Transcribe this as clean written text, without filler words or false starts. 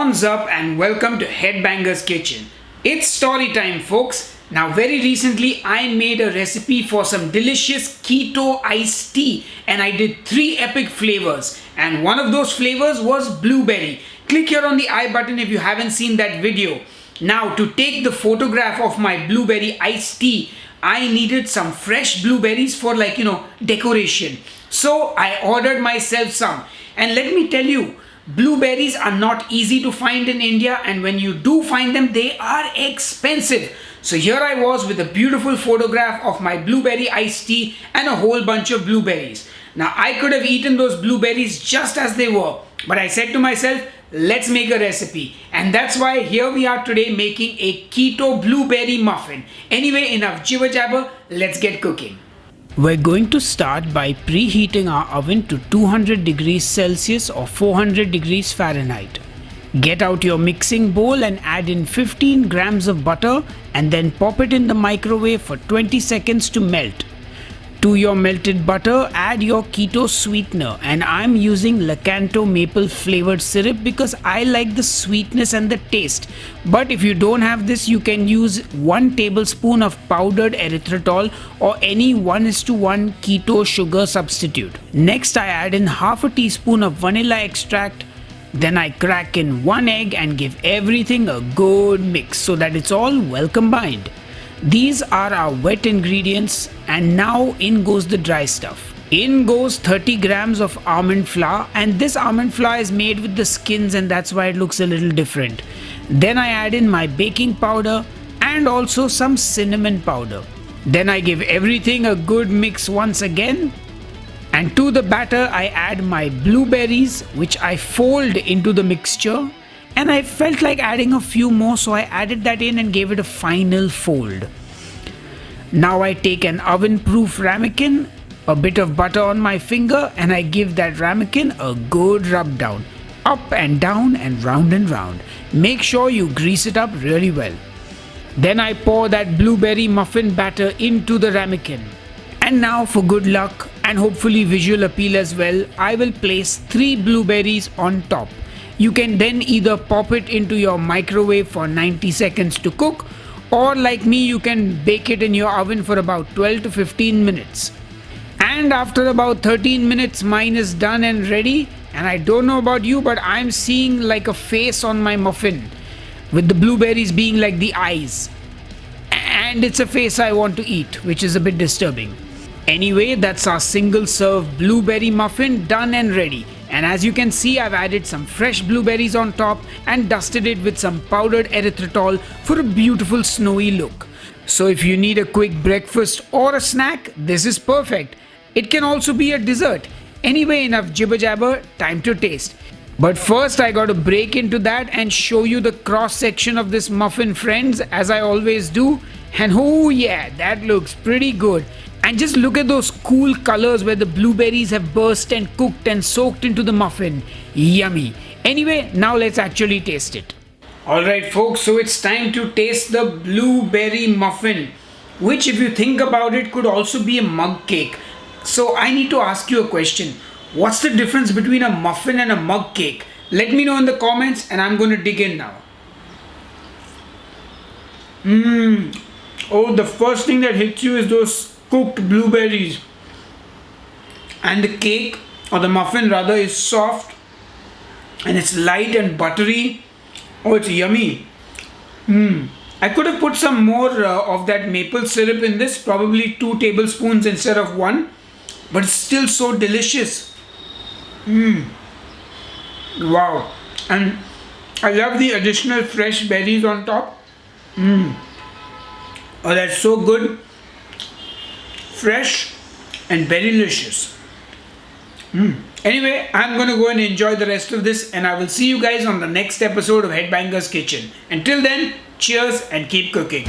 Prawns up and welcome to Headbanger's Kitchen. It's story time, folks. Now very recently I made a recipe for some delicious keto iced tea and I did 3 epic flavors and one of those flavors was blueberry. Click here on the I button if you haven't seen that video. Now to take the photograph of my blueberry iced tea, I needed some fresh blueberries for decoration. So I ordered myself some, and let me tell you, blueberries are not easy to find in India, and when you do find them, they are expensive. So here I was with a beautiful photograph of my blueberry iced tea and a whole bunch of blueberries. Now I could have eaten those blueberries just as they were, but I said to myself, let's make a recipe. And that's why here we are today making a keto blueberry muffin. Anyway, enough jibber jabber, let's get cooking. We're going to start by preheating our oven to 200 degrees Celsius or 400 degrees Fahrenheit. Get out your mixing bowl and add in 15 grams of butter and then pop it in the microwave for 20 seconds to melt. To your melted butter, add your keto sweetener, and I'm using Lakanto maple flavored syrup because I like the sweetness and the taste. But if you don't have this, you can use 1 tablespoon of powdered erythritol or any 1:1 keto sugar substitute. Next, I add in half a teaspoon of vanilla extract. Then I crack in 1 egg and give everything a good mix so that it's all well combined. These are our wet ingredients, and now in goes the dry stuff. In goes 30 grams of almond flour, and this almond flour is made with the skins and that's why it looks a little different. Then I add in my baking powder and also some cinnamon powder. Then I give everything a good mix once again. And to the batter I add my blueberries, which I fold into the mixture. And I felt like adding a few more, so I added that in and gave it a final fold. Now I take an oven-proof ramekin, a bit of butter on my finger, and I give that ramekin a good rub down. Up and down and round. Make sure you grease it up really well. Then I pour that blueberry muffin batter into the ramekin. And now for good luck and hopefully visual appeal as well, I will place 3 blueberries on top. You can then either pop it into your microwave for 90 seconds to cook, or like me, you can bake it in your oven for about 12 to 15 minutes. And after about 13 minutes, mine is done and ready. And I don't know about you, but I'm seeing like a face on my muffin, with the blueberries being like the eyes. And it's a face I want to eat, which is a bit disturbing. Anyway, that's our single serve blueberry muffin done and ready. And as you can see, I've added some fresh blueberries on top and dusted it with some powdered erythritol for a beautiful snowy look. So if you need a quick breakfast or a snack, this is perfect. It can also be a dessert. Anyway, enough jibber jabber, time to taste. But first I got to break into that and show you the cross section of this muffin, friends, as I always do. And oh yeah, that looks pretty good. And just look at those cool colors where the blueberries have burst and cooked and soaked into the muffin. Yummy. Anyway, now let's actually taste it. Alright folks, so it's time to taste the blueberry muffin, which if you think about it could also be a mug cake. So I need to ask you a question. What's the difference between a muffin and a mug cake? Let me know in the comments and I'm going to dig in now. Oh, the first thing that hits you is those cooked blueberries, and the cake or the muffin rather is soft and it's light and buttery. Oh, it's yummy. I could have put some more of that maple syrup in this, probably 2 tablespoons instead of 1, but it's still so delicious. Wow. And I love the additional fresh berries on top. Oh, that's so good. Fresh and very delicious. Anyway, I'm going to go and enjoy the rest of this, and I will see you guys on the next episode of Headbanger's Kitchen. Until then, cheers and keep cooking.